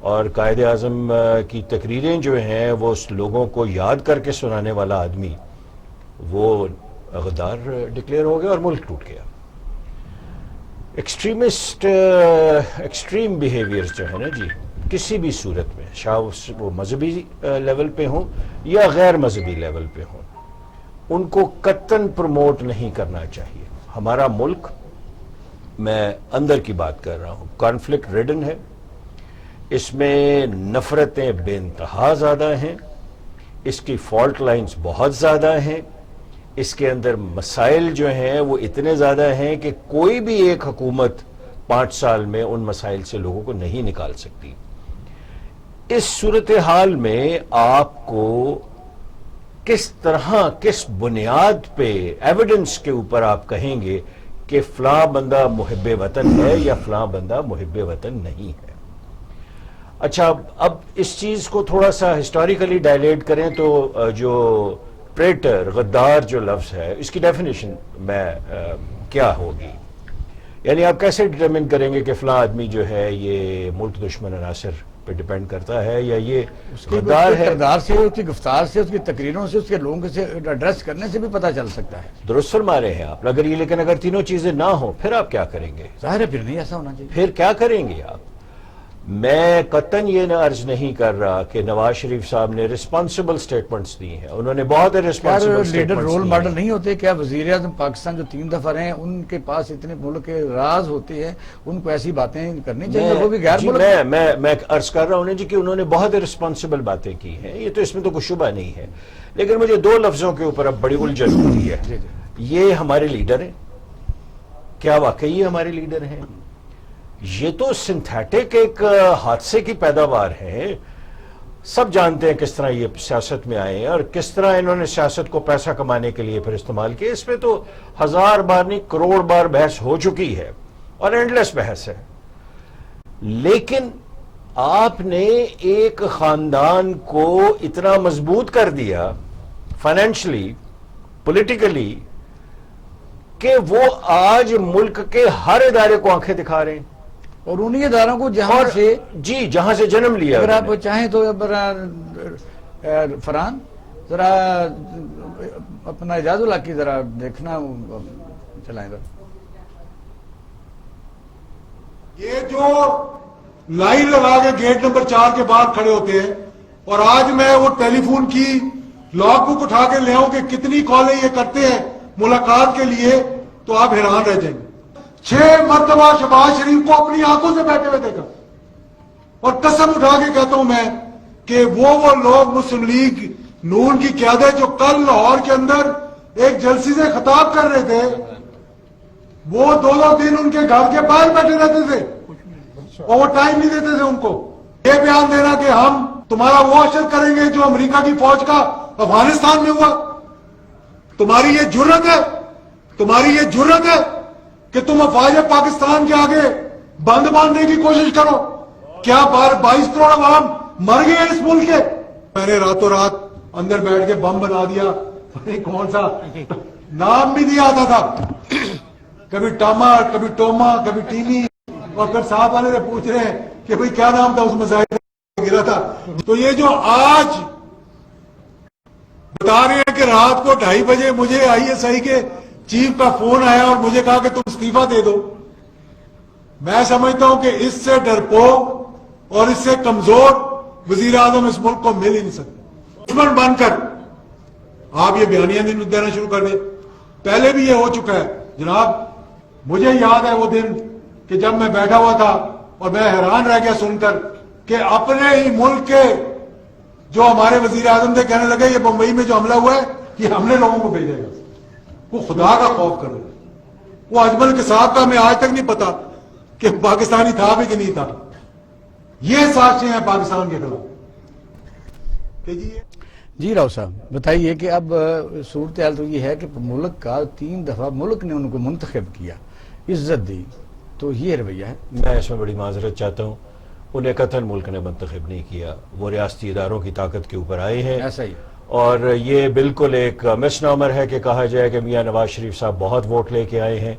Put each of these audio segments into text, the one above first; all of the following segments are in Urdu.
اور قائد اعظم کی تقریریں جو ہیں وہ اس لوگوں کو یاد کر کے سنانے والا آدمی وہ غدار ڈکلیئر ہو گیا اور ملک ٹوٹ گیا. ایکسٹریم بیہیویئرز جو ہے نا جی کسی بھی صورت میں شاہ وہ مذہبی لیول پہ ہوں یا غیر مذہبی لیول پہ ہوں ان کو قطعاً پروموٹ نہیں کرنا چاہیے. ہمارا ملک، میں اندر کی بات کر رہا ہوں، کانفلکٹ ریڈن ہے. اس میں نفرتیں بے انتہا زیادہ ہیں، اس کی فالٹ لائنز بہت زیادہ ہیں، اس کے اندر مسائل جو ہیں وہ اتنے زیادہ ہیں کہ کوئی بھی ایک حکومت 5 سال میں ان مسائل سے لوگوں کو نہیں نکال سکتی. اس صورتحال میں آپ کو کس طرح، کس بنیاد پہ، ایویڈنس کے اوپر آپ کہیں گے کہ فلاں بندہ محب وطن ہے یا فلاں بندہ محب وطن نہیں ہے؟ اچھا، اب اس چیز کو تھوڑا سا ہسٹوریکلی ڈائلیٹ کریں تو جو ٹریٹر، غدار جو لفظ ہے اس کی ڈیفینیشن میں کیا ہوگی؟ یعنی آپ کیسے ڈٹرمن کریں گے کہ فلاں آدمی جو ہے یہ ملک دشمن عناصر پہ ڈیپینڈ کرتا ہے یا یہ غدار ہے؟ کردار سے، اس کی گفتار سے، اس کی تقریروں سے، اس کے لوگوں سے ایڈریس کرنے سے بھی پتہ چل سکتا ہے. درست فرما رہے ہیں آپ. لیکن اگر تینوں چیزیں نہ ہوں پھر آپ کیا کریں گے؟ ظاہر ہے پھر نہیں ایسا ہونا چاہیے. پھر کیا کریں گے آپ؟ میں قطعاً یہ عرض نہیں کر رہا کہ نواز شریف صاحب نے ریسپانسبل سٹیٹمنٹس دی ہیں، انہوں نے بہت responsible leader statements role the model ہیں. نہیں ہوتے کیا؟ وزیر اعظم پاکستان جو 3 دفعہ رہے ہیں ان کے پاس اتنے ملک کے راز ہوتے ہیں، ان کو ایسی باتیں کرنی چاہیے. وہ بھی غیر ملک میں عرض کر رہا ہوں جی کہ انہوں نے بہت ریسپانسبل باتیں کی ہیں، یہ تو اس میں تو کوئی شبہ نہیں ہے. لیکن مجھے 2 لفظوں کے اوپر اب بڑی الجھن ہوتی ہے. یہ ہمارے لیڈر ہیں، کیا واقعی یہ ہمارے لیڈر ہیں؟ یہ تو سنتھیٹک ایک حادثے کی پیداوار ہے. سب جانتے ہیں کس طرح یہ سیاست میں آئے ہیں اور کس طرح انہوں نے سیاست کو پیسہ کمانے کے لیے پھر استعمال کیا. اس پہ تو 1000 بار نہیں کروڑ بار بحث ہو چکی ہے اور اینڈلیس بحث ہے. لیکن آپ نے ایک خاندان کو اتنا مضبوط کر دیا فائنینشلی، پولیٹیکلی، کہ وہ آج ملک کے ہر ادارے کو آنکھیں دکھا رہے ہیں. اور انہی اداروں کو جہاں سے جہاں سے جنم لیا. اگر آپ چاہیں تو فرحان ذرا اپنا اعجاز اللہ کی ذرا دیکھنا چلائیں ذرا. یہ جو لائن لگا کے گیٹ نمبر 4 کے باہر کھڑے ہوتے ہیں اور آج میں وہ ٹیلی فون کی لاگ بک اٹھا کے لے آؤں کہ کتنی کالیں یہ کرتے ہیں ملاقات کے لیے تو آپ حیران رہ جائیں گے. 6 مرتبہ شہباز شریف کو اپنی آنکھوں سے بیٹھے ہوئے دیکھا اور قسم اٹھا کے کہتا ہوں میں کہ وہ لوگ مسلم لیگ نون کی قیادت جو کل لاہور کے اندر ایک جلسے سے خطاب کر رہے تھے، وہ 2 دن ان کے گھر کے باہر بیٹھے رہتے تھے اور وہ ٹائم نہیں دیتے تھے ان کو. یہ بیان دینا کہ ہم تمہارا وہ اشر کریں گے جو امریکہ کی فوج کا افغانستان میں ہوا. تمہاری یہ جرت ہے، تمہاری یہ جرت ہے کہ تم افواج پاکستان کے آگے بند باندھنے کی کوشش کرو. کیا 22 کروڑ عوام مر گئے اس ملک کے؟ میں نے راتوں رات اندر بیٹھ کے بم بنا دیا، کون سا نام بھی نہیں آتا تھا، کبھی ٹاما، کبھی ٹوما، کبھی ٹیمی، اور پھر صاحب والے سے پوچھ رہے ہیں کہ بھئی کیا نام تھا اس مسائل گرا تھا. تو یہ جو آج بتا رہے ہیں کہ رات کو 2:30 بجے مجھے ISI کے چیف کا فون آیا اور مجھے کہا کہ تم استعفیٰ دے دو، میں سمجھتا ہوں کہ اس سے ڈرپوک اور اس سے کمزور وزیر اعظم اس ملک کو مل ہی نہیں سکتا. دشمن بن کر آپ یہ بیانیاں دینا شروع کر دیں. پہلے بھی یہ ہو چکا ہے جناب. مجھے یاد ہے وہ دن کہ جب میں بیٹھا ہوا تھا اور میں حیران رہ گیا سن کر کہ اپنے ہی ملک کے جو ہمارے وزیر اعظم تھے کہنے لگے یہ بمبئی میں جو حملہ ہوا ہے یہ ہم نے لوگوں کو بھیجے گا. وہ خدا کا خوف کر رہے. وہ اجمل کے صاحب کا میں آج تک نہیں پتا کہ پاکستانی تھا بھی کہ نہیں تھا. یہ سازشیں ہیں پاکستان کے خلاف. جی راؤ صاحب بتائیے کہ اب صورتحال تو یہ ہے کہ ملک کا 3 دفعہ ملک نے ان کو منتخب کیا، عزت دی، تو یہ رویہ ہے. میں اس میں بڑی معذرت چاہتا ہوں، انہیں قطعاً ملک نے منتخب نہیں کیا، وہ ریاستی اداروں کی طاقت کے اوپر آئے ہیں. ایسا ہی اور یہ بالکل ایک مس نامر ہے کہ کہا جائے کہ میاں نواز شریف صاحب بہت ووٹ لے کے آئے ہیں.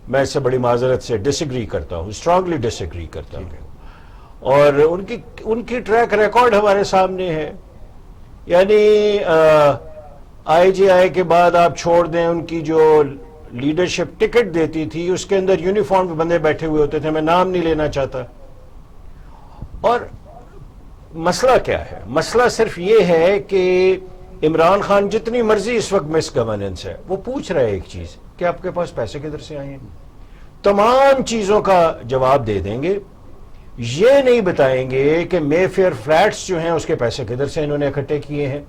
میں اس سے بڑی معذرت سے ڈس ایگری کرتا ہوں، اسٹرانگلی ڈس ایگری کرتا ہوں. اور ان کی ٹریک ریکارڈ ہمارے سامنے ہے. یعنی IGI کے بعد آپ چھوڑ دیں ان کی جو لیڈرشپ ٹکٹ دیتی تھی اس کے اندر یونیفارم بندے بیٹھے ہوئے ہوتے تھے, میں نام نہیں لینا چاہتا. اور مسئلہ کیا ہے؟ مسئلہ صرف یہ ہے کہ عمران خان جتنی مرضی اس وقت مس گورننس ہے, وہ پوچھ رہے ایک چیز کہ آپ کے پاس پیسے کدھر سے آئے ہیں. تمام چیزوں کا جواب دے دیں گے, یہ نہیں بتائیں گے کہ مے فیئر فلیٹس جو ہیں اس کے پیسے کدھر سے انہوں نے اکٹھے کیے ہیں.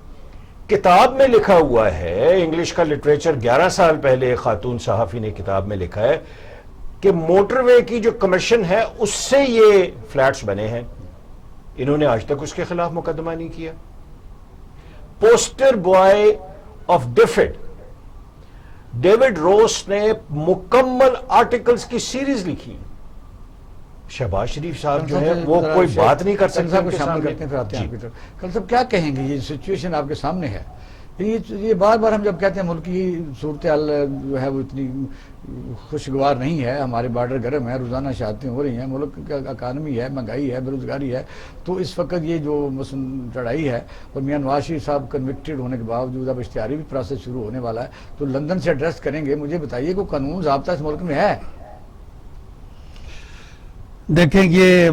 کتاب میں لکھا ہوا ہے, انگلش کا لٹریچر 11 سال پہلے ایک خاتون صحافی نے کتاب میں لکھا ہے کہ موٹر وے کی جو کمیشن ہے اس سے یہ فلیٹس بنے ہیں. انہوں نے آج تک اس کے خلاف مقدمہ نہیں کیا. Poster boy of DFID David روس نے مکمل آرٹیکلز کی سیریز لکھی. شہباز شریف صاحب جو ہے وہ کوئی بات نہیں کر سکتے. کل صاحب کیا کہیں گے؟ یہ سچویشن آپ کے سامنے ہے, یہ بار بار ہم جب کہتے ہیں ملک کی صورتحال جو ہے وہ اتنی خوشگوار نہیں ہے, ہمارے بارڈر گرم ہے, روزانہ شہادتیں ہو رہی ہیں, ملک کا اکانومی ہے, مہنگائی ہے, بے روزگاری ہے, تو اس وقت یہ جو چڑھائی ہے, اور میاں نواز شریف صاحب کنوکٹڈ ہونے کے باوجود اب اشتہاری بھی پروسیس شروع ہونے والا ہے, تو لندن سے ایڈریس کریں گے. مجھے بتائیے کہ قانون ضابطہ اس ملک میں ہے؟ دیکھیں یہ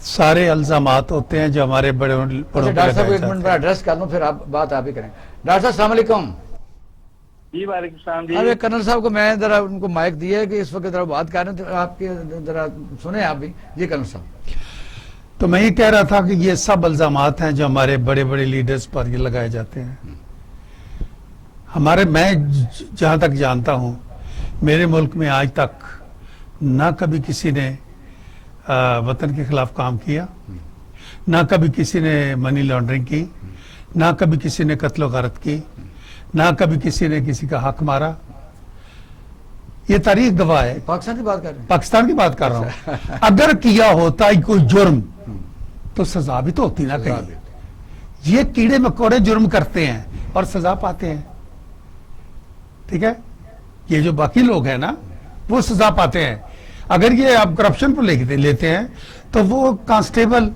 سارے الزامات ہوتے ہیں جو ہمارے بڑے ڈاکٹر صاحب ایک منٹ میں ایڈریس کر لوں, پھر آپ بات آپ ہی کریں. ڈاکٹر صاحب السلام علیکم. جی وعلیکم السلام. جی ارے کرنل صاحب کو میں ذرا ان کو مائک دیا ہے کہ اس وقت ذرا بات کر رہے ہیں, تو آپ کے ذرا سنیں آپ بھی. جی کرنل صاحب. تو میں یہ کہہ رہا تھا کہ یہ سب الزامات ہیں جو ہمارے بڑے بڑے لیڈرز پر یہ لگائے جاتے ہیں. میں جہاں تک جانتا ہوں میرے ملک میں آج تک نہ کبھی کسی نے وطن کے خلاف کام کیا, نہ کبھی کسی نے منی لانڈرنگ کی, نہ کبھی کسی نے قتل و غارت کی, نہ کبھی کسی نے کسی کا حق مارا. یہ تاریخ گواہ ہے. پاکستان کی بات کر رہے ہیں؟ پاکستان کی بات کر رہا ہوں. اگر کیا ہوتا ہے کوئی جرم تو سزا بھی تو ہوتی نہ کہیں. یہ کیڑے مکوڑے جرم کرتے ہیں اور سزا پاتے ہیں, ٹھیک ہے. یہ جو باقی لوگ ہیں نا وہ سزا پاتے ہیں. اگر یہ آپ کرپشن پر لیتے ہیں تو وہ کانسٹیبل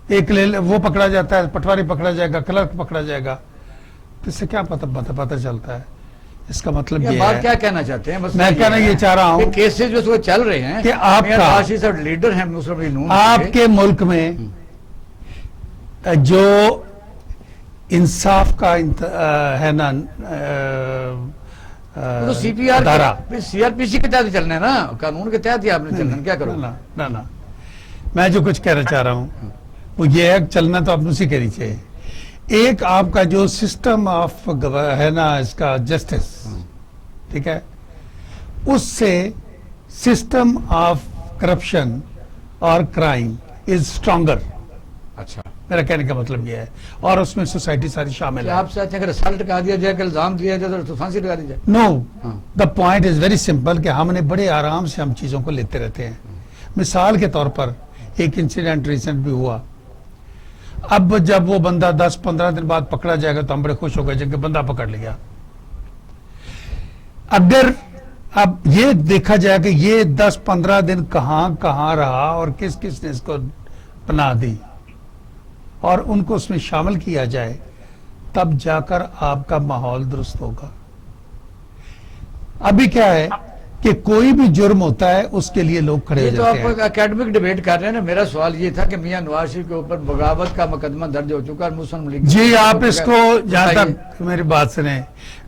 وہ پکڑا جاتا ہے, پٹواری پکڑا جائے گا, کلرک پکڑا جائے گا, تو اس سے کیا پتہ چلتا ہے؟ اس کا مطلب یہ ہے. کیا کہنا چاہتے ہیں؟ میں کہنا یہ چاہ رہا ہوں کیسز جو چل رہے ہیں کہ آپ لیڈر ہیں مسلم لیگ نون, آپ کے ملک میں جو انصاف کا ہے نا سی پی آر CRPC کے تحت چلنا ہے نا, قانون کے تحت ہی آپ نے چلنا. کیا کرو؟ نہ میں جو کچھ کہنا چاہ رہا ہوں وہ یہ ہے کہ چلنا تو آپ اسی کہنی چاہیے. ایک آپ کا جو سسٹم آف ہے نا اس کا جسٹس, ٹھیک ہے, اس سے سسٹم آف کرپشن اور کرائم از اسٹرانگر. اچھا, میرا کہنے کا مطلب یہ ہے, اور اس میں سوسائٹی ساری شامل ہے. آپ چاہتے ہیں کہ رسالٹ کہا دیا جائے, کہ الزام دیا جائے تو پھانسی لگا دی جائے؟ No, the point is very simple کہ ہم نے بڑے آرام سے ہم چیزوں کو لیتے رہتے ہیں. مثال کے طور پر ایک انسیڈنٹ ریسنٹ بھی ہوا. اب جب وہ بندہ 10-15 دن بعد پکڑا جائے گا تو ہم بڑے خوش ہو گئے جب کہ بندہ پکڑ لیا. اگر اب یہ دیکھا جائے کہ یہ 10-15 دن کہاں رہا اور کس نے اس کو پناہ دی اور ان کو اس میں شامل کیا جائے, تب جا کر آپ کا ماحول درست ہوگا. ابھی کیا ہے کہ کوئی بھی جرم ہوتا ہے اس کے لیے لوگ کھڑے ہو یہ تو جاتے ہیں. آپ اکیڈمک ڈیبیٹ کر رہے ہیں نا. میرا سوال یہ تھا کہ میاں نواز شریف کے اوپر بغاوت کا مقدمہ درج ہو چکا ہے مسلم لیگ. جی آپ اس کو جہاں تک میری بات سنیں,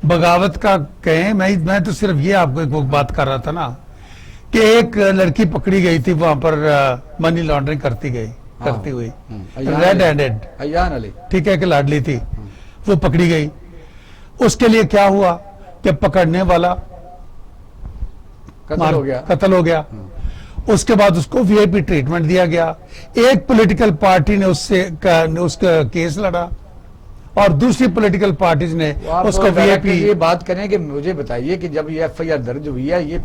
بغاوت کا کہیں, میں تو صرف یہ آپ کو ایک بات کر رہا تھا نا کہ ایک لڑکی پکڑی گئی تھی وہاں پر منی لانڈرنگ کرتی ہوئی, ریڈ ہینڈڈ, ایان علی, ٹھیک ہے, کہ لاڈلی تھی, وہ پکڑی گئی. اس کے لیے کیا ہوا کہ پکڑنے والا قتل ہو گیا. اس کے بعد اس کو وی آئی پی ٹریٹمنٹ دیا گیا. ایک پولیٹیکل پارٹی نے اس کا کیس لڑا اور دوسری پولیٹیکل پارٹیز نے اس کو وی آئی پی. یہ بات کریں کہ مجھے بتائیے کہ جب یہ FIR درج ہوئی ہے, یہ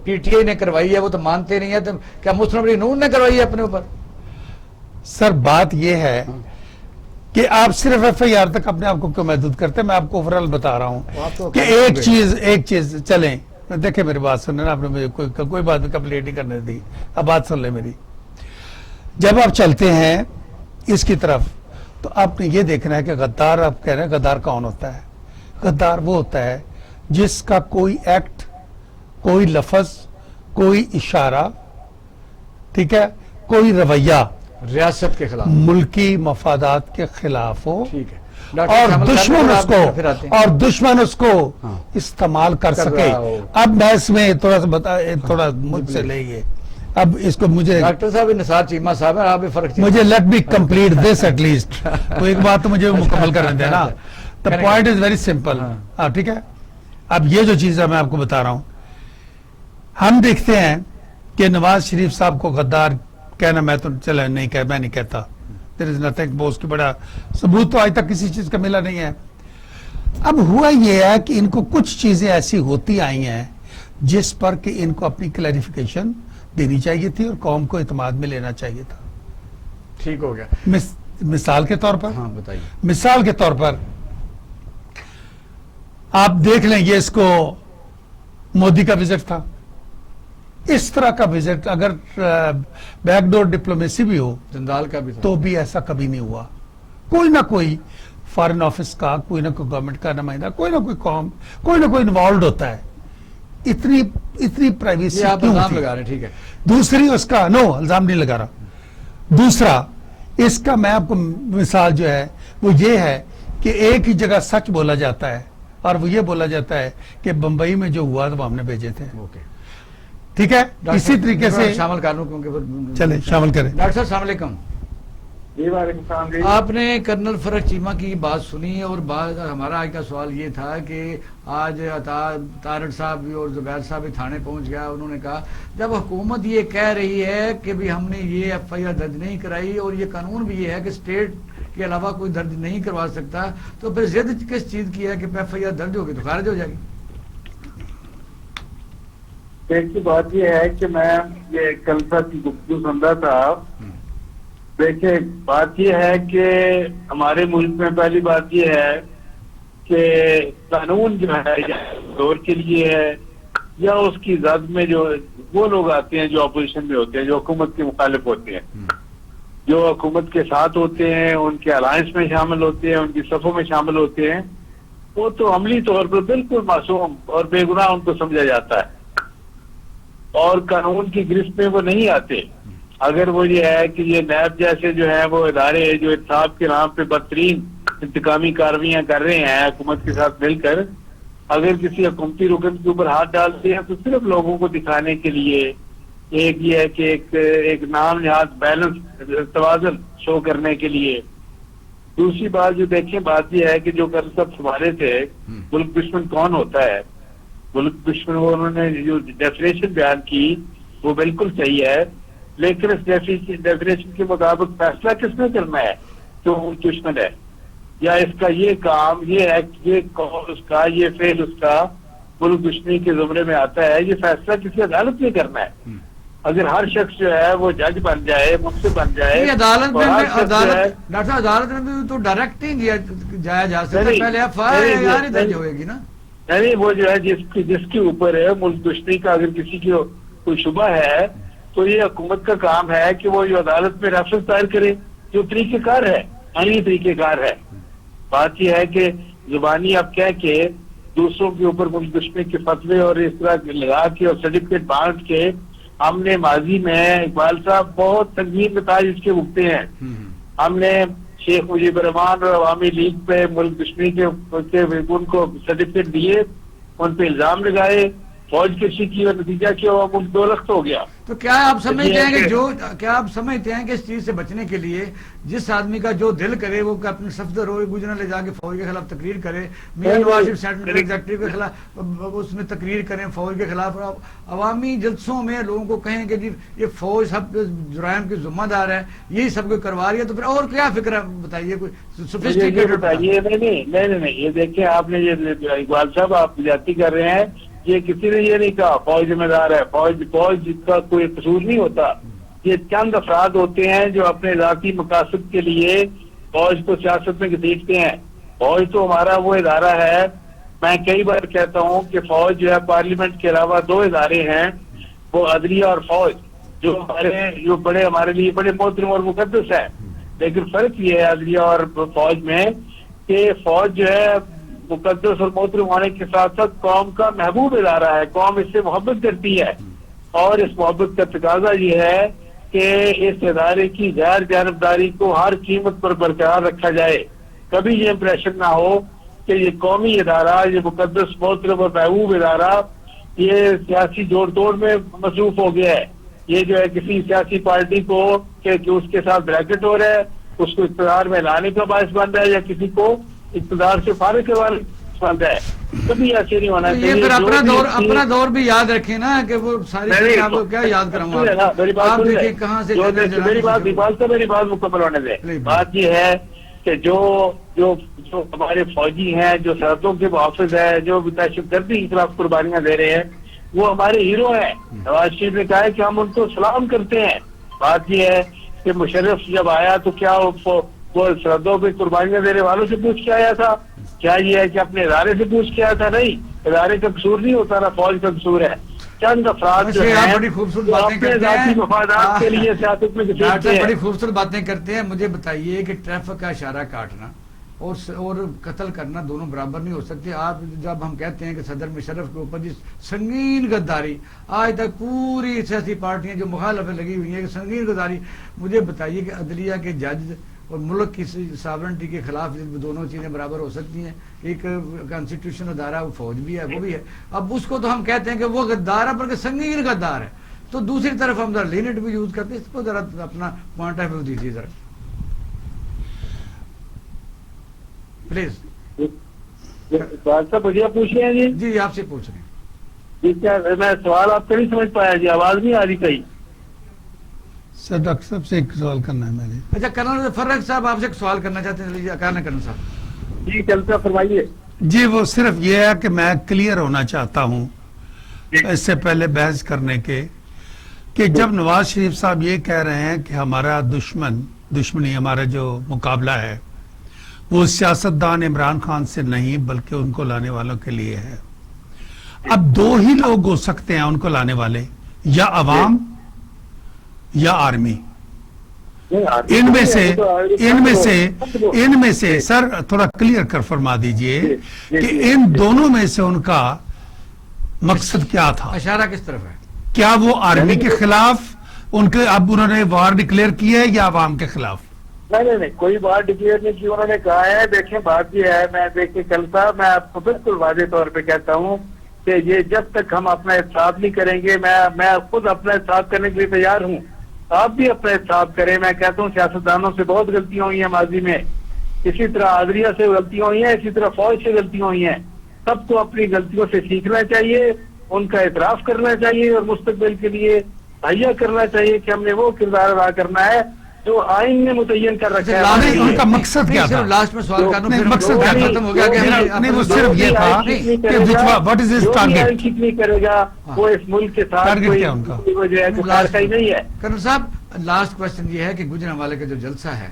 PTI نے کروائی ہے, وہ تو مانتے نہیں ہے, تو کیا مسلم لیگ نون نے کروائی ہے اپنے اوپر؟ سر بات یہ ہے کہ آپ صرف FIR تک اپنے آپ کو کیوں محدود کرتے ہیں. میں آپ کو اوورال بتا رہا ہوں کہ ایک چیز چلیں, دیکھیں میری بات سنیں نا, آپ نے مجھے کوئی بات بھی کمپلیٹ نہیں کرنے دی. اب بات سن لیں میری. جب آپ چلتے ہیں اس کی طرف تو آپ نے یہ دیکھنا ہے کہ غدار، آپ کہہ رہے ہیں غدار کون ہوتا ہے؟ غدار وہ ہوتا ہے جس کا کوئی ایکٹ، کوئی لفظ، کوئی اشارہ، ٹھیک ہے، کوئی رویہ ریاست کے خلاف، ملکی مفادات کے خلاف ہو، ٹھیک ہے، اور دشمن اس پھر آتے ہیں۔ اور دشمن اس کو ہاں۔ استعمال کر کر سکے۔ رہا ہو۔ اب میں اس میں تھوڑا سا تھوڑا مجھ سے لئیے، اب اس کو مجھے ڈاکٹر صاحب نثار چیمہ صاحب ہیں، آپ بھی فرق مجھے let be complete this at least, تو ایک بات تو مجھے مکمل کرنے دیں نا۔ The point is very simple, ہاں ٹھیک ہے۔ اب یہ جو چیز ہے میں آپ کو بتا رہا ہوں، ہم دیکھتے ہیں کہ نواز شریف صاحب کو غدار کہنا، میں تو چلے نہیں کہ میں نہیں کہتا، دیر از نتھنگ، وہ اس کی بڑا ثبوت تو آج تک کسی چیز کا ملا نہیں ہے۔ اب ہوا یہ ہے کہ ان کو کچھ چیزیں ایسی ہوتی آئی ہیں جس پر کہ ان کو اپنی کلیریفیکیشن دینی چاہیے تھی اور قوم کو اعتماد میں لینا چاہیے تھا۔ ٹھیک ہو گیا، مثال کے طور پر، ہاں بتائیے۔ مثال کے طور پر آپ دیکھ لیں، یہ اس کو مودی کا وزٹ تھا، اس طرح کا وزٹ اگر بیک ڈور ڈپلومیسی بھی ہو جندال کا بھی تھا، تو بھی ایسا کبھی نہیں ہوا۔ کوئی نہ کوئی فارن آفس کا، کوئی نہ کوئی گورنمنٹ کا نمائندہ، کوئی نہ کوئی قوم، کوئی نہ کوئی انوالوڈ ہوتا ہے۔ اتنی پرائیویسی یہ آپ کیوں الزام تھی؟ لگا رہے ہیں، ٹھیک ہے۔ دوسری اس کا الزام نہیں لگا رہا۔ دوسرا اس کا میں آپ کو مثال جو ہے وہ یہ ہے کہ ایک ہی جگہ سچ بولا جاتا ہے، اور وہ یہ بولا جاتا ہے کہ بمبئی میں جو ہوا تو ہم نے بھیجے تھے، اوکے، ٹھیک ہے۔ اسی طریقے سے شامل کر لوں کیونکہ چلیں شامل کریں۔ ڈاکٹر صاحب السلام علیکم۔ جی وعلیکم السلام جی۔ آپ نے کرنل فرق چیمہ کی بات سنی، اور ہمارا آج کا سوال یہ تھا کہ آج تارڑ صاحب بھی اور زبیر صاحب بھی تھانے پہنچ گیا، انہوں نے کہا جب حکومت یہ کہہ رہی ہے کہ بھی ہم نے یہ ایف آئی آر درج نہیں کرائی، اور یہ قانون بھی یہ ہے کہ اسٹیٹ کے علاوہ کوئی درج نہیں کروا سکتا، تو پھر ضد کس چیز کی ہے کہ ایف آئی آر درج ہوگی تو خارج ہو جائے گی؟ ایک کی بات یہ ہے کہ میں یہ کل تک کی گفتگو سن رہا تھا۔ دیکھیں، بات یہ ہے کہ ہمارے ملک میں پہلی بات یہ ہے کہ قانون جو ہے یا دور کے لیے ہے یا اس کی زد میں جو وہ لوگ آتے ہیں جو اپوزیشن میں ہوتے ہیں، جو حکومت کے مخالف ہوتے ہیں، جو حکومت کے ساتھ ہوتے ہیں، ان کے الائنس میں شامل ہوتے ہیں، ان کی صفوں میں شامل ہوتے ہیں، وہ تو عملی طور پر بالکل معصوم اور بے گناہ ان کو سمجھا جاتا ہے، اور قانون کی گرفت میں وہ نہیں آتے۔ اگر وہ یہ ہے کہ یہ نیب جیسے جو ہیں وہ ادارے جو انصاف کے نام پہ بدترین انتقامی کارروائیاں کر رہے ہیں حکومت کے ساتھ مل کر، اگر کسی حکومتی رکن کے اوپر ہاتھ ڈالتے ہیں تو صرف لوگوں کو دکھانے کے لیے، ایک یہ ہے کہ ایک نام نہاد بیلنس توازن شو کرنے کے لیے۔ دوسری بات جو دیکھیں، بات یہ ہے کہ جو کل سب سنبھالے تھے ملک دشمن کون ہوتا ہے، ملک دشمن، وہ انہوں نے جو ڈیفینیشن بیان کی وہ بالکل صحیح ہے، لیکن اس ڈیفینیشن کے مطابق فیصلہ کس نے کرنا ہے کہ وہ دشمن ہے، یا اس کا یہ کام، یہ ایکٹ، یہ قول اس کا، یہ فعل اس کا ملک دشمنی کے زمرے میں آتا ہے، یہ فیصلہ کسی عدالت میں کرنا ہے۔ اگر ہر شخص جو ہے وہ جج بن جائے، منصف بن جائے، عدالت میں ڈاکٹر صاحب عدالت میں بھی تو ڈائریکٹ نہیں جایا جا سکتا، پہلے ایف آئی آر درج ہوئے گی نا۔ یعنی وہ جو ہے جس کے اوپر ہے ملک دشمنی کا اگر کسی کی کوئی شبہ ہے تو یہ حکومت کا کام ہے کہ وہ جو عدالت میں ریفرنس دائر کرے، جو طریقہ کار ہے، آئینی طریقہ کار ہے۔ بات یہ ہے کہ زبانی آپ کہہ کے دوسروں کے اوپر ملک دشمنی کے فتوے اور اس طرح لگا کے اور سرٹیفکیٹ بانٹ کے، ہم نے ماضی میں اقبال صاحب بہت سنگین نتائج اس کے بھگتے ہیں۔ ہم نے شیخ مجیب الرحمان اور عوامی لیگ پہ ملک دشمنی کے ان کو سرٹیفکیٹ دیے، ان پہ الزام لگائے، فوج کشی کی، اور نتیجہ کیا ہوا، ملک دو رخت ہو گیا۔ تو کیا آپ سمجھتے ہیں کہ کیا آپ سمجھتے ہیں کہ اس چیز سے بچنے کے لیے جس آدمی کا جو دل کرے وہ اپنے صفدر روئے گجرا لے جا کے فوج کے خلاف تقریر کرے، میاں نواز شریف سینٹرل ایگزیکٹو کے خلاف اس میں تقریر کریں فوج کے خلاف، عوامی جلسوں میں لوگوں کو کہیں کہ جی یہ فوج سب جرائم کی ذمہ دار ہے، یہی سب کو کروا رہی ہے، تو پھر اور کیا فکر ہے بتائیے؟ کوئی سوفسٹیکیٹڈ بتائیے۔ نہیں، یہ دیکھیں، آپ نے یہ اقبال صاحب آپ زیادتی کر رہے ہیں، یہ کسی نے یہ نہیں کہا فوج ذمہ دار ہے، فوج کا کوئی قصور نہیں ہوتا، یہ چند افراد ہوتے ہیں جو اپنے ذاتی مقاصد کے لیے فوج کو سیاست میں گھسیٹتے ہیں۔ فوج تو ہمارا وہ ادارہ ہے، میں کئی بار کہتا ہوں کہ فوج جو ہے پارلیمنٹ کے علاوہ دو ادارے ہیں، وہ عدلیہ اور فوج، جو بڑے ہمارے لیے بڑے محترم اور مقدس ہے. لیکن فرق یہ ہے عدلیہ اور فوج میں کہ فوج جو ہے مقدس اور محترم ہونے کے ساتھ ساتھ قوم کا محبوب ادارہ ہے. قوم اس سے محبت کرتی ہے اور اس محبت کا تقاضا یہ ہے کہ اس ادارے کی غیر جانبداری کو ہر قیمت پر برقرار رکھا جائے. کبھی یہ امپریشن نہ ہو کہ یہ قومی ادارہ، یہ مقدس محترم اور محبوب ادارہ یہ سیاسی جوڑ توڑ میں مصروف ہو گیا ہے. یہ جو ہے کسی سیاسی پارٹی کو کہ اس کے ساتھ بریکٹ ہو رہا ہے، اس کو اقتدار میں لانے کا باعث بن رہا ہے یا کسی کو اقتدار سے فارغ کروانے کا باعث بن رہا ہے. کبھی ایسے نہیں ہونا چاہیے. یہ پھر اپنا دور بھی یاد رکھیں نا کہ وہ ساری چیزیں آپ کو کیا یاد کراؤں گا. آپ دیکھیں کہاں سے میری بات مکمل ہونے دیں. بات یہ ہے کہ جو ہمارے فوجی ہیں، جو سرحدوں کے محافظ ہیں، جو دہشت گردی کے خلاف قربانیاں دے رہے ہیں، وہ ہمارے ہیرو ہیں. نواز شریف نے کہا ہے کہ ہم ان کو سلام کرتے ہیں. بات یہ ہے کہ مشرف جب آیا تو کیا وہ سرحدوں پہ قربانیاں دینے والوں سے پوچھ کے آیا تھا؟ کیا یہ ہے کہ اپنے ادارے سے پوچھ کے آیا تھا؟ نہیں، ادارے کا قصور نہیں ہوتا نا، فوج کا قصور ہے. چند افراد جو ہیں بڑی خوبصورت باتیں اپنے کرتے ذاتی ہیں، مفادات کے لیے سیاست میں گھسیٹتے ہیں. بڑی خوبصورت باتیں کرتے ہیں. مجھے بتائیے کہ ٹریفک کا اشارہ کاٹنا اور قتل کرنا دونوں برابر نہیں ہو سکتے. آپ جب ہم کہتے ہیں کہ صدر مشرف کے اوپر جس سنگین غداری، آج تک پوری سیاسی پارٹیاں جو مخالفت لگی ہوئی ہیں کہ سنگین غداری، مجھے بتائیے کہ عدلیہ کے جج اور ملک کی ساورنٹی کے خلاف دونوں چیزیں برابر ہو سکتی ہیں؟ ایک کانسٹیٹیوشن ادارہ فوج بھی ہے، وہ بھی ہے. اب اس کو تو ہم کہتے ہیں کہ وہ غدار ہے بلکہ سنگین غدار ہے، تو دوسری طرف ہم ذرا لینٹ بھی یوز کرتے ہیں. اس کو ذرا اپنا پوائنٹ آف ویو دیجیے ذرا پلیز. صاحب مجھے پوچھ رہے ہیں جی آپ سے پوچھ رہے ہیں. جی کیا میں سوال آپ کا نہیں سمجھ پایا جی؟ آواز نہیں آ رہی کہیں. سر ڈاکٹر صاحب سے ایک سوال کرنا ہے میں نے. اچھا کرنل فرق صاحب آپ سے ایک سوال کرنا چاہتے ہیں. کرنل صاحب جی چلتا فرمائیے. جی وہ صرف یہ ہے کہ میں کلیئر ہونا چاہتا ہوں اس سے پہلے بحث کرنے کے کہ جب نواز شریف صاحب یہ کہہ رہے ہیں کہ ہمارا دشمنی ہمارا جو مقابلہ ہے وہ سیاستدان عمران خان سے نہیں بلکہ ان کو لانے والوں کے لیے ہے. اب دو ہی لوگ ہو سکتے ہیں ان کو لانے والے، یا عوام یا آرمی. ان میں سے سر تھوڑا کلیئر کر فرما دیجئے کہ ان دونوں میں سے ان کا مقصد کیا تھا؟ اشارہ کس طرف ہے؟ کیا وہ آرمی کے خلاف ان کے اب انہوں نے وار ڈکلیئر کی ہے یا عوام کے خلاف؟ نہیں کوئی بات ڈکلیئر نہیں کی. انہوں نے کہا ہے دیکھیں بات یہ ہے، میں دیکھیں کل صاحب میں آپ کو بالکل واضح طور پہ کہتا ہوں کہ یہ جب تک ہم اپنا احتساب نہیں کریں گے، میں خود اپنا احتساب کرنے کے لیے تیار ہوں، آپ بھی اپنا احتساب کریں. میں کہتا ہوں سیاستدانوں سے بہت غلطیاں ہوئی ہیں ماضی میں، اسی طرح عدلیہ سے غلطیاں ہوئی ہیں، اسی طرح فوج سے غلطیاں ہوئی ہیں. سب کو اپنی غلطیوں سے سیکھنا چاہیے، ان کا اعتراف کرنا چاہیے اور مستقبل کے لیے تہیا کرنا چاہیے کہ ہم نے وہ کردار ادا کرنا ہے جو آئین نے متعین کر رکھا ہے. ان کا مقصد کیا تھا؟ لاسٹ میں سوال کرنا پھر مقصد کیا تھا؟ ختم ہو گیا کہ نہیں وہ صرف یہ تھا کہ واٹ از ہز ٹارگیٹ؟ ٹھیک نہیں کرے گا وہ اس ملک کے ساتھ کوئی جو ہے کارروائی نہیں ہے. کرنل صاحب لاسٹ کوشچن یہ ہے کہ گجرانوالے کا جو جلسہ ہے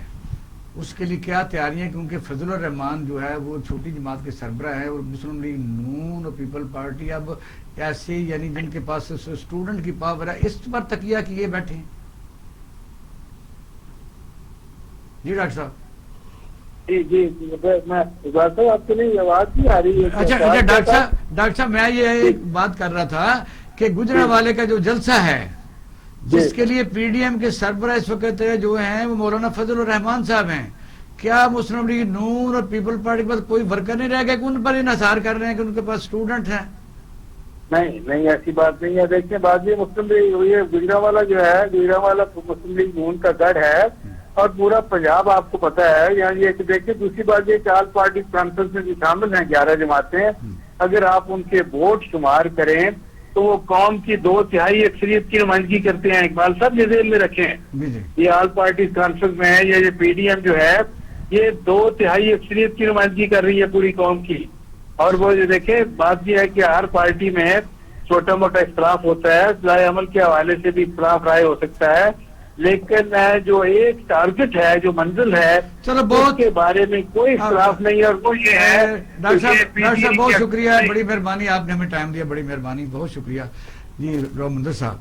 اس کے لیے کیا تیاریاں؟ کیونکہ فضل الرحمان جو ہے وہ چھوٹی جماعت کے سربراہ ہے اور مسلم لیگ نون اور پیپل پارٹی اب ایسے یعنی جن کے پاس اسٹوڈنٹ کی پاور ہے اس پر تکیہ کیے بیٹھے ہیں. جی ڈاکٹر صاحب. جی میں آپ کے لیے آواز نہیں آ رہی ہے. اچھا ڈاکٹر صاحب میں یہ ایک بات کر رہا تھا کہ گجرانوالے کا جو جلسہ ہے جس کے لیے پی ڈی ایم کے سربراہ اس وقت جو ہیں وہ مولانا فضل الرحمان صاحب ہیں، کیا مسلم لیگ نون اور پیپل پارٹی کے پاس کوئی ورکر نہیں رہ گیا کہ ان پر انحصار کر رہے ہیں کہ ان کے پاس اسٹوڈنٹ ہیں؟ نہیں ایسی بات نہیں ہے. دیکھیں بعد میں مسلم لیگ گجرانوالہ جو ہے گجرانوالہ مسلم لیگ نون کا گڑھ ہے اور پورا پنجاب آپ کو پتا ہے. یہاں یہ دیکھیں دوسری بات یہ 4 پارٹی کانفرنس میں جو شامل ہیں 11 جماعتیں، اگر آپ ان کے ووٹ شمار کریں تو وہ قوم کی 2/3 اکثریت کی نمائندگی کرتے ہیں. اقبال صاحب یہ ذہن میں رکھیں، یہ آل پارٹی کانفرنس میں ہے، یہ پی ڈی ایم جو ہے یہ 2/3 اکثریت کی نمائندگی کر رہی ہے پوری قوم کی. اور وہ یہ دیکھیں بات یہ ہے کہ ہر پارٹی میں چھوٹا موٹا اختلاف ہوتا ہے، رائے عمل کے حوالے سے بھی اختلاف رائے ہو سکتا ہے، لیکن جو ایک ٹارگٹ ہے جو منزل ہے اس کے بارے میں کوئی اختلاف نہیں ہے. اور وہ یہ ہے ڈاکٹر صاحب بہت شکریہ، بڑی مہربانی، آپ نے ہمیں ٹائم دیا، بڑی مہربانی، بہت شکریہ. جی رومندر صاحب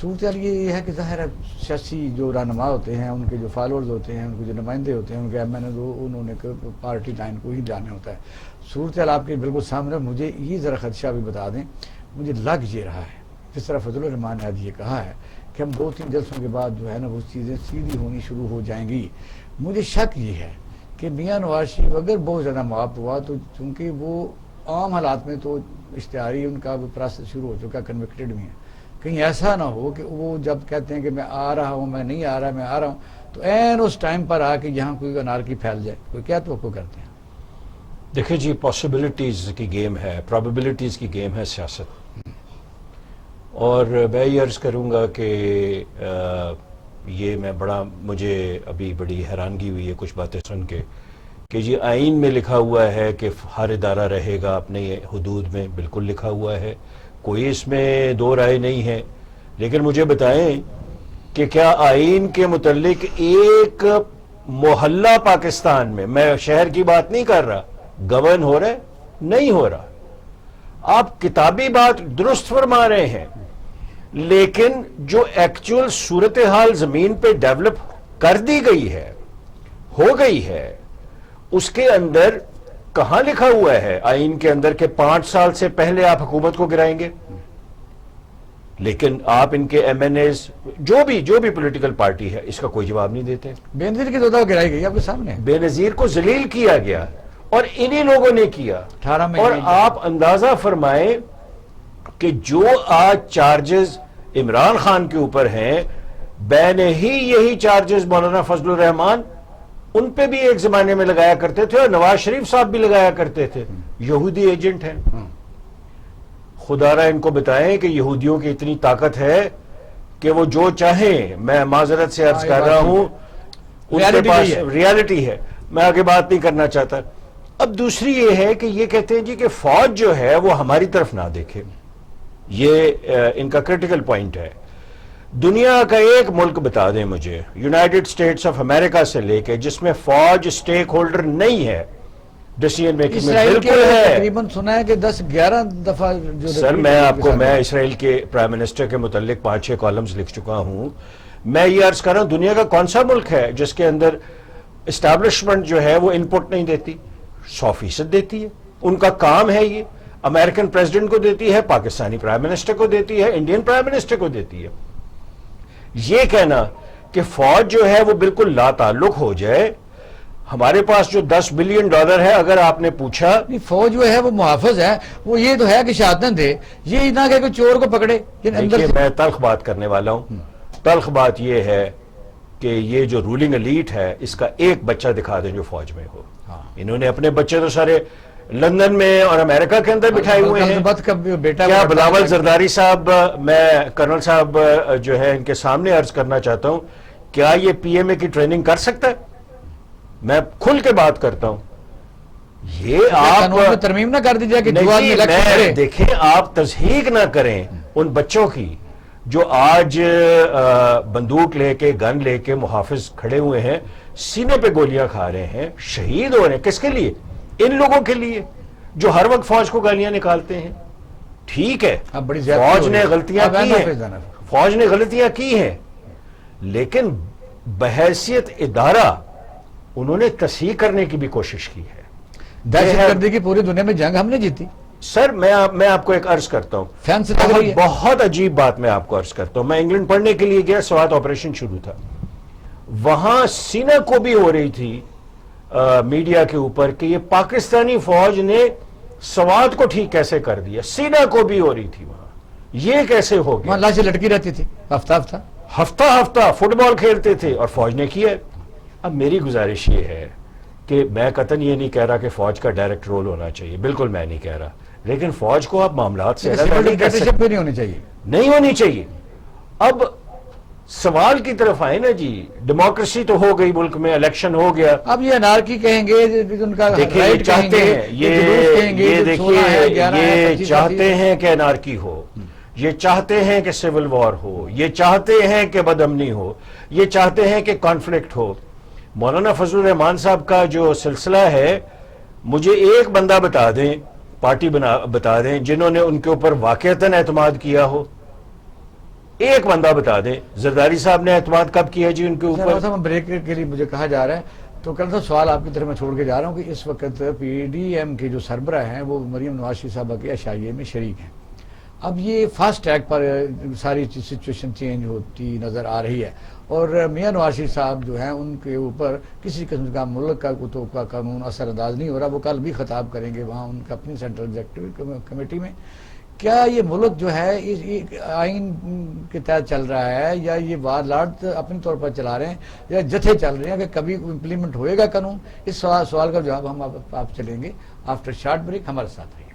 صورتحال یہ ہے کہ ظاہر ہے سیاسی جو رہنما ہوتے ہیں، ان کے جو فالوورز ہوتے ہیں، ان کے جو نمائندے ہوتے ہیں، ان کے ایم این اے، انہوں نے پارٹی لائن کو ہی جانا ہوتا ہے. صورتحال آپ کے بالکل سامنے. مجھے یہ ذرا خدشہ بھی بتا دیں، مجھے لگ یہ رہا ہے جس طرح فضل الرحمان نے آج یہ کہا ہے کہ ہم 2-3 جلسوں کے بعد جو ہے نا وہ چیزیں سیدھی ہونی شروع ہو جائیں گی. مجھے شک یہ ہے کہ میاں نواز شریف اگر بہت زیادہ معاف ہوا تو چونکہ وہ عام حالات میں تو اشتہاری ان کا پروسیس شروع ہو چکا، کنوکٹڈ بھی ہیں. کہیں ایسا نہ ہو کہ وہ جب کہتے ہیں کہ میں آ رہا ہوں، میں نہیں آ رہا، میں آ رہا ہوں، تو این اس ٹائم پر آ کے یہاں کوئی انارکی پھیل جائے. کوئی کیا توقع کرتے ہیں؟ دیکھیں جی، پاسبلٹیز کی گیم ہے، پرابیبلٹیز کی گیم ہے سیاست. اور میں یہ عرض کروں گا کہ یہ مجھے ابھی بڑی حیرانگی ہوئی ہے کچھ باتیں سن کے کہ جی آئین میں لکھا ہوا ہے کہ ہر ادارہ رہے گا اپنے حدود میں. بالکل لکھا ہوا ہے، کوئی اس میں دو رائے نہیں ہے. لیکن مجھے بتائیں کہ کیا آئین کے متعلق ایک محلہ پاکستان میں شہر کی بات نہیں کر رہا، گورن ہو رہا ہے؟ نہیں ہو رہا. آپ کتابی بات درست فرما رہے ہیں، لیکن جو ایکچوئل صورتحال زمین پہ ڈیولپ کر دی گئی ہے، ہو گئی ہے، اس کے اندر کہاں لکھا ہوا ہے آئین کے اندر کہ 5 سال سے پہلے آپ حکومت کو گرائیں گے؟ لیکن آپ ان کے ایم این ایز جو بھی پولیٹیکل پارٹی ہے اس کا کوئی جواب نہیں دیتے. بے نظیر کی تو گرائی گئی آپ کے سامنے. بے نظیر کو ذلیل کیا گیا اور انہی لوگوں نے کیا. 18 میں اور آپ اندازہ فرمائیں کہ جو آج چارجز عمران خان کے اوپر ہیں، بین ہی یہی چارجز مولانا فضل الرحمان ان پہ بھی ایک زمانے میں لگایا کرتے تھے اور نواز شریف صاحب بھی لگایا کرتے تھے. یہودی ایجنٹ ہیں. خدا را ان کو بتائیں کہ یہودیوں کی اتنی طاقت ہے کہ وہ جو چاہیں، میں معذرت سے عرض کر رہا ہوں، ان کے پاس ریالٹی ہے. میں آگے بات نہیں کرنا چاہتا. اب دوسری یہ ہے کہ یہ کہتے ہیں جی کہ فوج جو ہے وہ ہماری طرف نہ دیکھے. یہ ان کا کریٹیکل پوائنٹ ہے. دنیا کا ایک ملک بتا دیں مجھے، یونائٹڈ اسٹیٹس آف امریکہ سے لے کے، جس میں فوج سٹیک ہولڈر نہیں ہے ڈیسیژن میکنگ میں. اسرائیل کے بالکل ہے. تقریباً سنا ہے کہ 10-11 دفعہ جو سر میں اسرائیل کے پرائم منسٹر کے متعلق 5-6 کالمز لکھ چکا ہوں. میں یہ عرض کر رہا ہوں دنیا کا کون سا ملک ہے جس کے اندر اسٹیبلشمنٹ جو ہے وہ انپٹ نہیں دیتی؟ 100% دیتی ہے. ان کا کام ہے یہ. امریکن پریزیڈنٹ کو دیتی ہے، پاکستانی پرائم منسٹر کو دیتی ہے، انڈین پرائم منسٹر کو دیتی ہے. یہ کہنا کہ فوج جو ہے وہ بالکل لا تعلق ہو جائے. ہمارے پاس جو $10 بلین ہے، اگر آپ نے پوچھا، فوج جو ہے وہ محافظ ہے، وہ یہ تو ہے کہ شہادت دے، یہ نہ کہ کوئی چور کو پکڑے. دیکھیے میں تلخ بات کرنے والا ہوں. تلخ بات یہ ہے کہ یہ جو رولنگ ایلیٹ ہے اس کا ایک بچہ دکھا دیں جو فوج میں ہو. انہوں نے اپنے بچے تو سارے لندن میں اور امریکہ کے اندر بٹھائے ہوئے ہیں. کیا بلاول زرداری صاحب، میں کرنل صاحب جو ہے ان کے سامنے عرض کرنا چاہتا ہوں، کیا یہ پی ایم اے کی ٹریننگ کر سکتا ہے؟ میں کھل کے بات کرتا ہوں. یہ آپ ترمیم نہ کر دیجیے کہ دیکھیں، آپ تصحیح نہ کریں ان بچوں کی جو آج بندوق لے کے، گن لے کے محافظ کھڑے ہوئے ہیں، سینے پہ گولیاں کھا رہے ہیں، شہید ہو رہے ہیں. کس کے لیے؟ ان لوگوں کے لیے جو ہر وقت فوج کو گالیاں نکالتے ہیں. ٹھیک ہے، فوج نے غلطیاں کی ہیں، فوج نے غلطیاں کی ہیں، لیکن بحیثیت ادارہ انہوں نے تصحیح کرنے کی بھی کوشش کی ہے. دہشت گردی کی پوری دنیا میں جنگ ہم نے جیتی. سر میں آپ کو ایک عرض کرتا ہوں، بہت عجیب بات میں آپ کو عرض کرتا ہوں. میں انگلینڈ پڑھنے کے لیے گیا، سوات آپریشن شروع تھا. وہاں سینہ کو بھی ہو رہی تھی میڈیا کے اوپر کہ یہ پاکستانی فوج نے سوات کو ٹھیک کیسے کر دیا. سینہ کو بھی ہو رہی تھی وہاں، یہ کیسے ہو گیا. لاشیں لٹکی رہتی تھی ہفتہ فٹ بال کھیلتے تھے اور فوج نے کیا. اب میری گزارش یہ ہے کہ میں قطعاً یہ نہیں کہہ رہا کہ فوج کا ڈائریکٹ رول ہونا چاہیے، بالکل میں نہیں کہہ رہا، لیکن فوج کو آپ معاملات سے نہیں ہونی چاہیے، نہیں ہونی چاہیے. اب سوال کی طرف آئے نا جی، ڈیموکریسی تو ہو گئی ملک میں، الیکشن ہو گیا. اب یہ انارکی کہیں گے، ان کا دیکھیے چاہتے ہیں، یہ دیکھیے یہ چاہتے ہیں کہ انارکی ہو، یہ چاہتے ہیں کہ سول وار ہو، یہ چاہتے ہیں کہ بدامنی ہو، یہ چاہتے ہیں کہ کانفلکٹ ہو. مولانا فضل الرحمان صاحب کا جو سلسلہ ہے، مجھے ایک بندہ بتا دیں، پارٹی بتا دیں جنہوں نے ان کے اوپر واقعتاً اعتماد کیا ہو. ایک بندہ بتا دیں زرداری صاحب نے اعتماد کب کیا جی ان کے اوپر؟ صاحب بریک کے لیے مجھے کہا جا رہا ہے، تو کل سوال آپ کی طرف میں چھوڑ کے جا رہا ہوں کہ اس وقت پی ڈی ایم کے جو سربراہ ہیں وہ مریم نواز شریف صاحبہ کے عشائیے میں شریک ہیں. اب یہ فاسٹ ٹریک پر ساری سچویشن چینج ہوتی نظر آ رہی ہے، اور میاں نواز شریف صاحب جو ہیں ان کے اوپر کسی قسم کا ملک کا کتب کا قانون اثر انداز نہیں ہو رہا. وہ کل بھی خطاب کریں گے وہاں ان کا اپنی سینٹرل ایگزیکٹو کمیٹی میں. کیا یہ ملک جو ہے اس آئین کے تحت چل رہا ہے، یا یہ وارلارڈ اپنی طور پر چلا رہے ہیں، یا جتھے چل رہے ہیں کہ کبھی امپلیمنٹ ہوئے گا قانون؟ اس سوال کا جواب ہم آپ چلیں گے آفٹر شارٹ بریک. ہمارے ساتھ رہیے.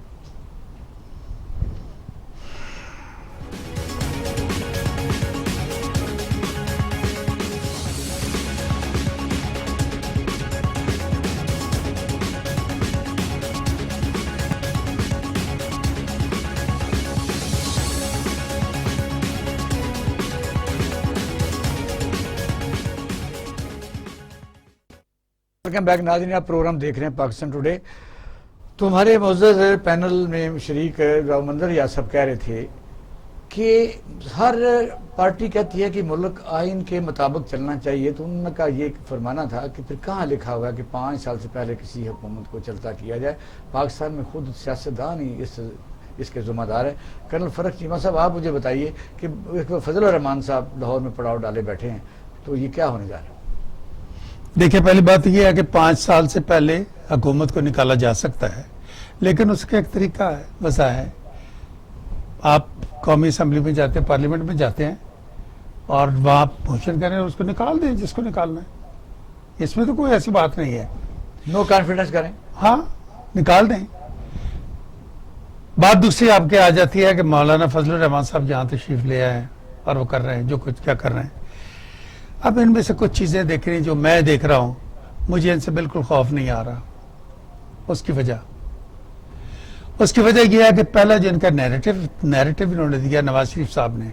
ویلکم بیک ناظرین، آپ پروگرام دیکھ رہے ہیں پاکستان ٹوڈے. تو ہمارے معزز پینل میں شریک راؤ منظر یاسر صاحب کہہ رہے تھے کہ ہر پارٹی کہتی ہے کہ ملک آئین کے مطابق چلنا چاہیے، تو ان کا یہ فرمانا تھا کہ پھر کہاں لکھا ہوا ہے کہ 5 سال سے پہلے کسی حکومت کو چلتا کیا جائے. پاکستان میں خود سیاستدان ہی اس کے ذمہ دار ہے. کرنل فرق چیمہ صاحب، آپ مجھے بتائیے کہ فضل الرحمان صاحب لاہور میں پڑاؤ ڈالے بیٹھے ہیں، تو یہ کیا ہونے جا رہا ہے؟ دیکھیں، پہلی بات یہ ہے کہ 5 سال سے پہلے حکومت کو نکالا جا سکتا ہے، لیکن اس کا ایک طریقہ ہے، وضع ہے. آپ قومی اسمبلی میں جاتے ہیں، پارلیمنٹ میں جاتے ہیں، اور وہاں موشن کریں اور اس کو نکال دیں جس کو نکالنا ہے. اس میں تو کوئی ایسی بات نہیں ہے. نو کانفیڈنس کریں، ہاں نکال دیں. بات دوسری آپ کے آ جاتی ہے کہ مولانا فضل الرحمان صاحب جہاں تشریف لے آئے ہیں اور وہ کر رہے ہیں جو کچھ کیا کر رہے ہیں. اب ان میں سے کچھ چیزیں دیکھ رہی ہیں جو میں دیکھ رہا ہوں، مجھے ان سے بالکل خوف نہیں آ رہا. اس کی وجہ یہ ہے کہ پہلا جو ان کا نیریٹو انہوں نے دیا نواز شریف صاحب نے،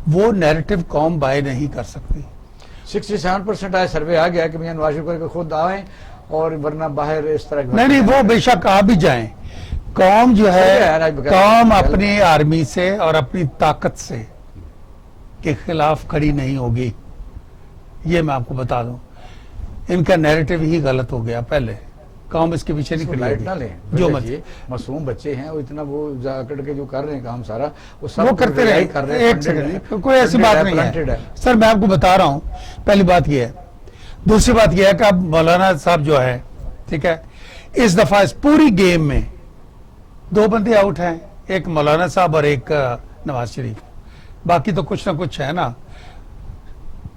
وہ نیریٹو قوم بائے نہیں کر سکتی. 67% آئے سروے آ گیا کہ میاں نواز شریف کو خود آئیں، اور ورنہ باہر اس طرح نہیں وہ بے شک آ بھی جائیں. قوم جو ہے، قوم اپنی آرمی سے اور اپنی طاقت سے کے خلاف کھڑی نہیں ہوگی. یہ میں آپ کو بتا دوں، ان کا نیریٹو ہی غلط ہو گیا. پہلے قوم اس کے پیچھے نہیں کھڑی لائٹ نہ ہوگی. لیں جو معصوم بچے ہیں، وہ اتنا وہ جاکڑ کے جو کر رہے ہیں کام سارا وہ سب کرتے رہے. ایک سیکنڈ، کوئی ایسی بات نہیں ہے سر، میں آپ کو بتا رہا ہوں. پہلی بات یہ ہے. دوسری بات یہ ہے کہ اب مولانا صاحب جو ہے، ٹھیک ہے، اس دفعہ اس پوری گیم میں 2 بندے آؤٹ ہیں، ایک مولانا صاحب اور ایک نواز شریف. باقی تو کچھ نہ کچھ ہے نا.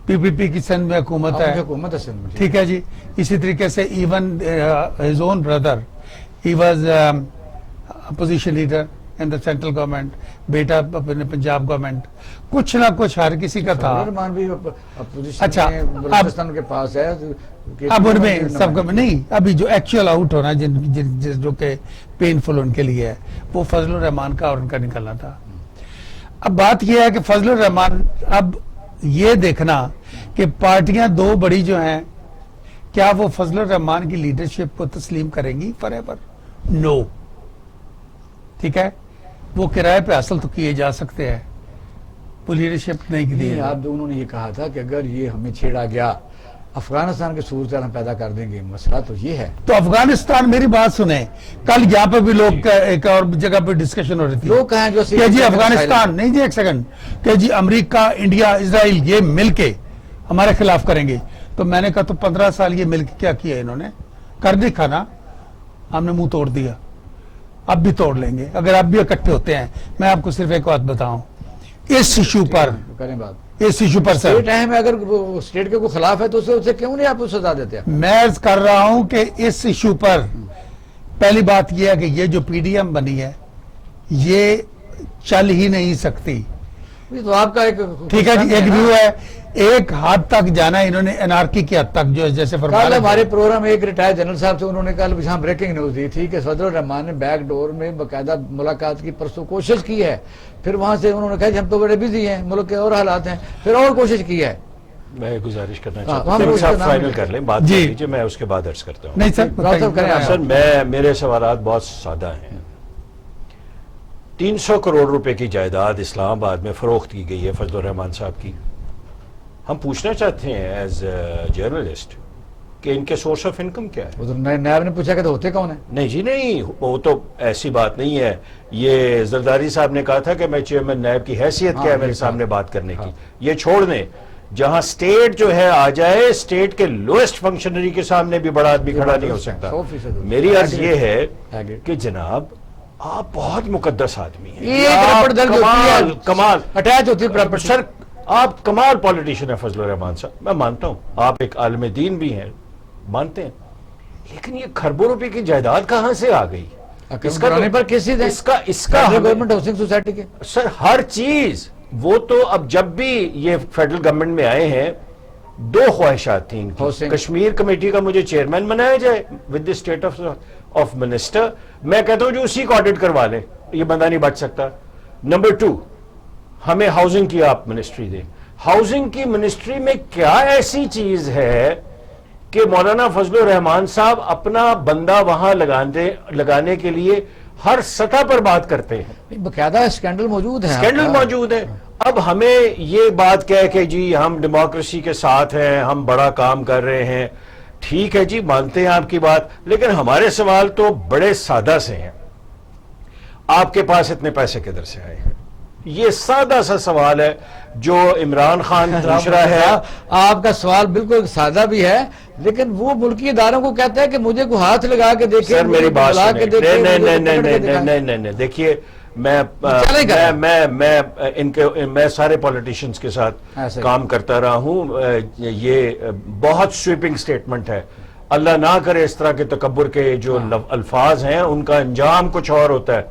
پی پی پی کی سندھ میں حکومت ہے، ٹھیک ہے جی. اسی طریقے سے even his own brother he was opposition leader in the central government, beta Punjab government. کچھ نہ کچھ ہر کسی کا تھا. اچھا، بلوچستان کے پاس ہے. اب ان میں سب کو نہیں، ابھی جو ایکچوئل آؤٹ ہونا جو کہ پینفل ان کے لیے ہے، وہ فضل الرحمان کا اور ان کا نکلنا تھا. اب بات یہ ہے کہ فضل الرحمان، اب یہ دیکھنا کہ پارٹیاں 2 بڑی جو ہیں، کیا وہ فضل الرحمان کی لیڈرشپ کو تسلیم کریں گی فار ایور؟ نو. ٹھیک ہے، وہ کرائے پہ حاصل تو کیے جا سکتے ہیں، وہ لیڈرشپ نہیں دی. آپ انہوں نے یہ کہا تھا کہ اگر یہ ہمیں چھیڑا گیا، افغانستان کے صورت ہم پیدا کر دیں گے. مسئلہ تو یہ ہے. تو افغانستان، میری بات سنیں، کل یہاں پہ بھی لوگ ایک اور جگہ پہ ڈسکشن ہو رہی تھی، لوگ کہیں جو کہ جی افغانستان نہیں، جی ایک سیکنڈ، کہ جی امریکہ، انڈیا، اسرائیل یہ مل کے ہمارے خلاف کریں گے. تو میں نے کہا تو 15 سال یہ مل کے کیا کیا انہوں نے؟ کر دکھا نا. ہم نے منہ توڑ دیا، اب بھی توڑ لیں گے اگر اب بھی اکٹھے ہوتے ہیں. میں آپ کو صرف ایک بات بتاؤں، اس ایشو پر، اس ایشو پر سر، اگر اسٹیٹ کے کوئی خلاف ہے تو اسے کیوں نہیں آپ کو سزا دیتے ہیں؟ میں عرض کر رہا ہوں کہ اس ایشو پر پہلی بات یہ ہے کہ یہ جو پی ڈی ایم بنی ہے یہ چل ہی نہیں سکتی. تو آپ کا ایک ٹھیک ہے جی، ایک ویو ہے. ایک حد تک جانا انہوں نے انارکی کی حد تک، جو جیسے کل ہمارے پروگرام میں ایک ریٹائر جنرل صاحب سے انہوں نے کل یہاں بریکنگ نیوز دی تھی کہ فضل الرحمان نے بیک ڈور میں باقاعدہ ملاقات کی پرسوں کوشش کی ہے. پھر وہاں سے انہوں نے کہا کہ ہم تو بڑے بزی ہیں، ملک کے اور حالات ہیں، پھر اور کوشش کی ہے. میں گزارش کرنا چاہتا ہوں صاحب فائنل کر لیں بات کر لیجیے، میں اس کے بعد عرض کرتا ہوں. نہیں سر، سر میرے سوالات بہت سادہ ہیں. 300 کروڑ روپے کی جائیداد اسلام آباد میں فروخت کی گئی ہے فضل الرحمان صاحب کی. ہم پوچھنا چاہتے ہیں ایز اے جرنلسٹ کہ ان کے سورس آف انکم کیا ہے. وہ تو نیب نے پوچھا کہ تو ہوتے کون ہیں؟ نہیں جی نہیں، وہ تو ایسی بات نہیں ہے. یہ زرداری صاحب نے کہا تھا کہ میں چیئرمین نیب کی حیثیت کیا ہے میرے سامنے بات کرنے کی. یہ چھوڑ دیں، جہاں سٹیٹ جو ہے آ جائے، سٹیٹ کے لوئسٹ فنکشنری کے سامنے بھی بڑا آدمی کھڑا نہیں ہو سکتا. میری عرض یہ ہے کہ جناب آپ بہت مقدس آدمی ہیں، کمال اٹیچ ہوتی ہے سر، آپ کمال پولیٹیشین ہیں فضل الرحمان صاحب، میں مانتا ہوں آپ ایک عالم دین بھی ہیں، مانتے ہیں، لیکن یہ کھربوں روپے کی جائیداد کہاں سے آ گئی؟ اس کا گورنمنٹ ہاؤسنگ سوسائٹی کے سر ہر چیز، وہ تو اب جب بھی یہ فیڈرل گورنمنٹ میں آئے ہیں 2 خواہشات تھیں ان کی. کشمیر کمیٹی کا مجھے چیئرمین بنایا جائے with the state of minister, میں کہتا ہوں جو اسی کو آڈٹ کروا لیں، یہ بندہ نہیں بچ سکتا. نمبر 2، ہمیں ہاؤسنگ کی آپ منسٹری دیں. ہاؤسنگ کی منسٹری میں کیا ایسی چیز ہے کہ مولانا فضل الرحمان صاحب اپنا بندہ وہاں لگانے کے لیے ہر سطح پر بات کرتے ہیں؟ باقاعدہ اسکینڈل موجود ہے، اسکینڈل موجود ہے. اب ہمیں یہ بات کہہ کہ جی ہم ڈیموکریسی کے ساتھ ہیں، ہم بڑا کام کر رہے ہیں، ٹھیک ہے جی مانتے ہیں آپ کی بات، لیکن ہمارے سوال تو بڑے سادہ سے ہیں. آپ کے پاس اتنے پیسے کدھر سے آئے ہیں؟ یہ سادہ سا سوال ہے جو عمران خان پوچھ رہا ہے. آپ کا سوال بالکل سادہ بھی ہے، لیکن وہ ملکی اداروں کو کہتا ہے کہ مجھے کوئی ہاتھ لگا کے دیکھیں، سر میری بات نہیں، دیکھیے میں سارے پولیٹیشنز کے ساتھ کام کرتا رہا ہوں. یہ بہت سویپنگ سٹیٹمنٹ ہے، اللہ نہ کرے اس طرح کے تکبر کے جو الفاظ ہیں ان کا انجام کچھ اور ہوتا ہے.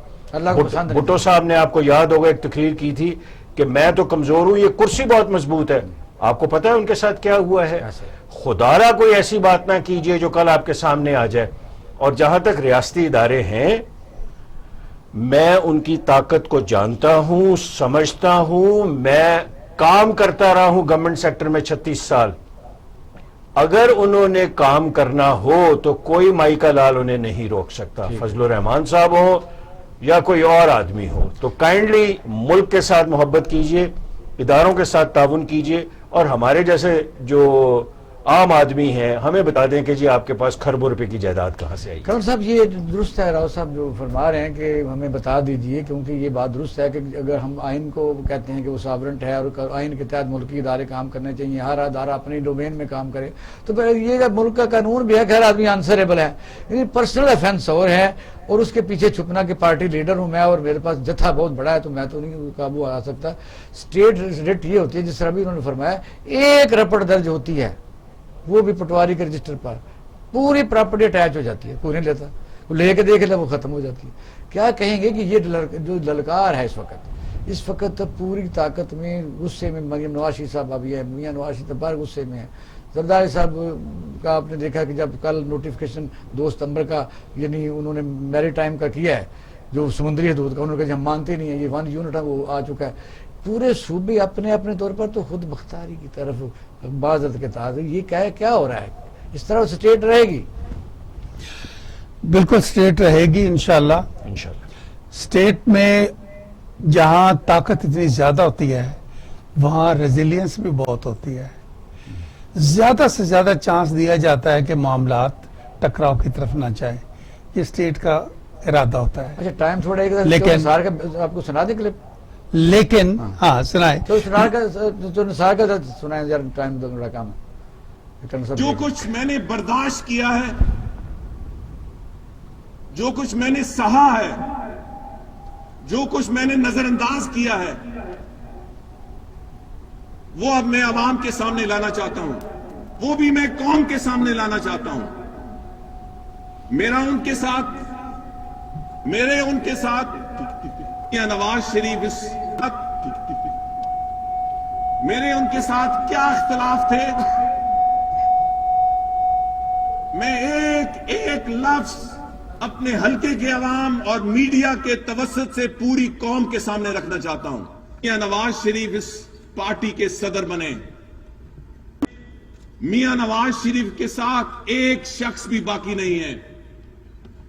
بھٹو صاحب نے آپ کو یاد ہوگا ایک تقریر کی تھی کہ میں تو کمزور ہوں، یہ کرسی بہت مضبوط ہے. آپ کو پتہ ہے ان کے ساتھ کیا ہوا ہے؟ خدا را کوئی ایسی بات نہ کیجئے جو کل آپ کے سامنے آ جائے. اور جہاں تک ریاستی ادارے ہیں، میں ان کی طاقت کو جانتا ہوں، سمجھتا ہوں. میں کام کرتا رہا ہوں گورنمنٹ سیکٹر میں 36 سال. اگر انہوں نے کام کرنا ہو تو کوئی مائی کا لال انہیں نہیں روک سکتا، فضل الرحمان صاحب ہو یا کوئی اور آدمی ہو. تو کائنڈلی ملک کے ساتھ محبت کیجئے، اداروں کے ساتھ تعاون کیجئے، اور ہمارے جیسے جو عام آدمی ہیں ہمیں بتا دیں کہ جی آپ کے پاس کھربوں روپے کی جائیداد کہاں سے آئی. کنور صاحب یہ درست ہے، راؤ صاحب جو فرما رہے ہیں کہ ہمیں بتا دیجئے، کیونکہ یہ بات درست ہے کہ اگر ہم آئین کو کہتے ہیں کہ وہ سابرنٹ ہے اور آئین کے تحت ملکی ادارے کام کرنے چاہیے، ہر ادارہ اپنی ڈومین میں کام کرے، تو پھر یہ ملک کا قانون بھی ہے کہ ہر آدمی آنسریبل ہے. یعنی پرسنل افینس اور ہے، اور اس کے پیچھے چھپنا کہ پارٹی لیڈر ہوں میں اور میرے پاس جتھا بہت بڑا ہے تو میں تو نہیں قابو آ سکتا. اسٹیٹ ریٹ یہ ہوتی ہے جس طرح بھی انہوں نے فرمایا، 1 رپٹ درج ہوتی ہے وہ بھی پٹواری کے رجسٹر پر، پوری پراپرٹی اٹیچ ہو جاتی ہے، کوئی نہیں لیتا، وہ لے کے دیکھ لے وہ ختم ہو جاتی ہے. کیا کہیں گے کہ یہ جو للکار ہے اس وقت پوری طاقت میں غصے میں مریم نواز شریف صاحب ابھی ہے، میاں نواز شریف بار غصے میں ہے. زرداری صاحب کا آپ نے دیکھا کہ جب کل نوٹیفکیشن 2 ستمبر کا، یعنی انہوں نے میری ٹائم کا کیا ہے جو سمندری حدود کا، انہوں نے کہا ہم مانتے نہیں ہیں، یہ 1 یونٹ ہے وہ آ چکا ہے. پورے صوبے اپنے اپنے طور پر تو خود مختاری کی طرف معذرت کے تحت. یہ کیا ہو رہا ہے؟ اس طرح سٹیٹ رہے گی؟ بالکل سٹیٹ رہے گی انشاءاللہ. سٹیٹ میں جہاں طاقت اتنی زیادہ ہوتی ہے وہاں ریزیلینس بھی بہت ہوتی ہے. زیادہ سے زیادہ چانس دیا جاتا ہے کہ معاملات ٹکراؤ کی طرف نہ جائیں. یہ سٹیٹ کا ارادہ ہوتا ہے. اچھا ٹائم تھوڑا ایک لیکن آپ کو سنا دیں کلپ، لیکن ہاں سنائیں. تو نثار کا سنائیں یار، ٹائم تو بڑا کام ہے. جو کچھ میں نے برداشت کیا ہے، جو کچھ میں نے سہا ہے، جو کچھ میں نے نظر انداز کیا ہے، وہ اب میں عوام کے سامنے لانا چاہتا ہوں، وہ بھی میں قوم کے سامنے لانا چاہتا ہوں. میرے ان کے ساتھ یا نواز شریف میرے ان کے ساتھ کیا اختلاف تھے، میں ایک لفظ اپنے حلقے کے عوام اور میڈیا کے توسط سے پوری قوم کے سامنے رکھنا چاہتا ہوں. یا نواز شریف اس پارٹی کے صدر بنے، میاں نواز شریف کے ساتھ ایک شخص بھی باقی نہیں ہے.